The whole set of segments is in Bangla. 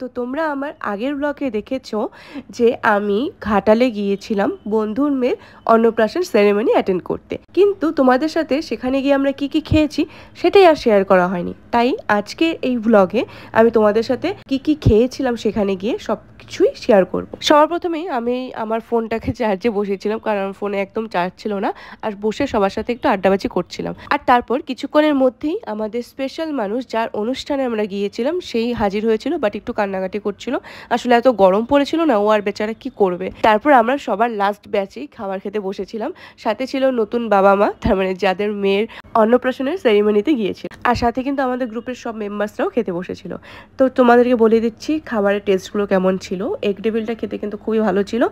তো তোমরা আমার আগের ব্লগে দেখেছো যে আমি ঘাটালে গিয়েছিলাম বন্ধুর মেয়ের অন্নপ্রাশন সেরেমনি অ্যাটেন্ড করতে, কিন্তু তোমাদের সাথে সেখানে গিয়ে আমরা কি কি খেয়েছি সেটাই আর শেয়ার করা হয়নি। তাই আজকে এই ব্লগে আমি তোমাদের সাথে কি কি খেয়েছিলাম সেখানে গিয়ে সব কিছুই শেয়ার করব। সবার প্রথমেই আমি আমার ফোনটাকে চার্জে বসিয়েছিলাম, কারণ ফোনে একদম চার্জ ছিল না, আর বসে সবার সাথে একটু আড্ডাবাজি করছিলাম। আর তারপর কিছুক্ষণের মধ্যেই আমাদের স্পেশাল মানুষ যার অনুষ্ঠানে আমরা গিয়েছিলাম সেই হাজির হয়েছিল, বাট একটু কান্নাকাটি করছিল। আসলে এত গরম পড়েছিল না, ও আর বেচারা কি করবে। তারপর আমরা সবার লাস্ট ব্যাচেই খাবার খেতে বসেছিলাম। সাথে ছিল নতুন বাবা মা, তার মানে যাদের মেয়ের অন্নপ্রাশনের সেরিমনিতে গিয়েছিল, আর সাথে কিন্তু আমাদের গ্রুপের সব মেম্বার্সরাও খেতে বসেছিল। তো তোমাদেরকে বলে দিচ্ছি খাবারের টেস্টগুলো কেমন ছিল। এগ টেবিলটা খেতে কিন্তু খুবই ভালো ছিল,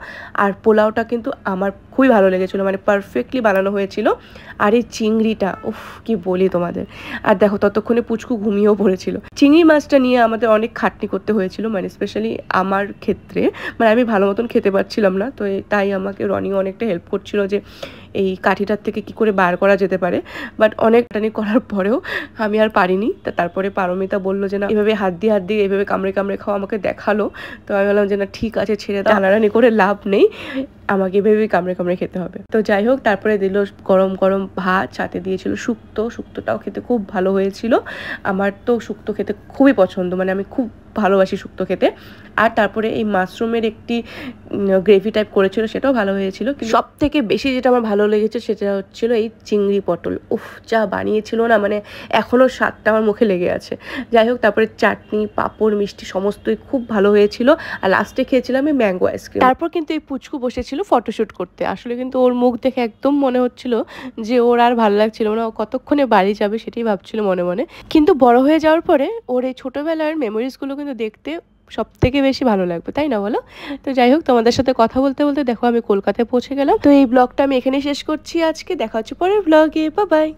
আর পোলাওটা কিন্তু আমার খুবই ভালো লেগেছিলো, মানে পারফেক্টলি বানানো হয়েছিল। আর এই চিংড়িটা, উফ কি বলি তোমাদের। আর দেখো ততক্ষণে পুচকু ঘুমিয়েও পড়েছিল। চিংড়ি মাছটা নিয়ে আমাদের অনেক খাটনি করতে হয়েছিল, মানে স্পেশালি আমার ক্ষেত্রে, মানে আমি ভালো মতন খেতে পারছিলাম না। তো তাই আমাকে রনিও অনেকটা হেল্প করছিল যে এই কাঠিটার থেকে কি করে বার করা যেতে পারে। বাট অনেক টানি করার পরেও আমি আর পারিনি। তারপরে পারমিতা বললো যে না, এভাবে হাত দিয়ে এভাবে কামড়ে কামড়ে খাওয়া, আমাকে দেখালো। তো আমি বললাম যে না ঠিক আছে, ছেড়ে দাও, টানাটানি করে লাভ নেই, আমাকে এভাবেই কামড়ে কামড়ে খেতে হবে। তো যাই হোক, তারপরে দিল গরম গরম ভাত, সাথে দিয়েছিল শুক্তোটাও খেতে খুব ভালো হয়েছিল। আমার তো শুক্তো খেতে খুবই পছন্দ, মানে আমি খুব ভালোবাসি শুক্তো খেতে। আর তারপরে এই মাশরুমের একটি গ্রেভি টাইপ করেছিল, সেটাও ভালো হয়েছিল। সব থেকে বেশি যেটা আমার ভালো লেগেছে সেটা হচ্ছিল এই চিংড়ি পটল। উফ, যা বানিয়েছিল না, মানে এখনও স্বাদটা আমার মুখে লেগে আছে। যাই হোক, তারপরে চাটনি, পাঁপড়, মিষ্টি সমস্তই খুব ভালো হয়েছিল। আর লাস্টে খেয়েছিলাম এই ম্যাঙ্গো আইসক্রিম। তারপর কিন্তু এই পুচকু বসেছিল ফটোশ্যুট করতে। আসলে কিন্তু ওর মুখ দেখে একদম মনে হচ্ছিল যে ওর আর ভালো লাগছিল না, ও কতক্ষণে বাড়ি যাবে সেটাই ভাবছিল মনে মনে। কিন্তু বড় হয়ে যাওয়ার পরে ওর এই ছোটোবেলার মেমোরিজগুলো কিন্তু দেখতে সব থেকে বেশি ভালো লাগবে, তাই না বলো? তো যাই হোক, তোমাদের সাথে কথা বলতে বলতে দেখো আমি কলকাতায় পৌঁছে গেলাম। তো এই ব্লগটা আমি এখানেই শেষ করছি আজকে। দেখা হচ্ছে পরের ব্লগে। Bye bye.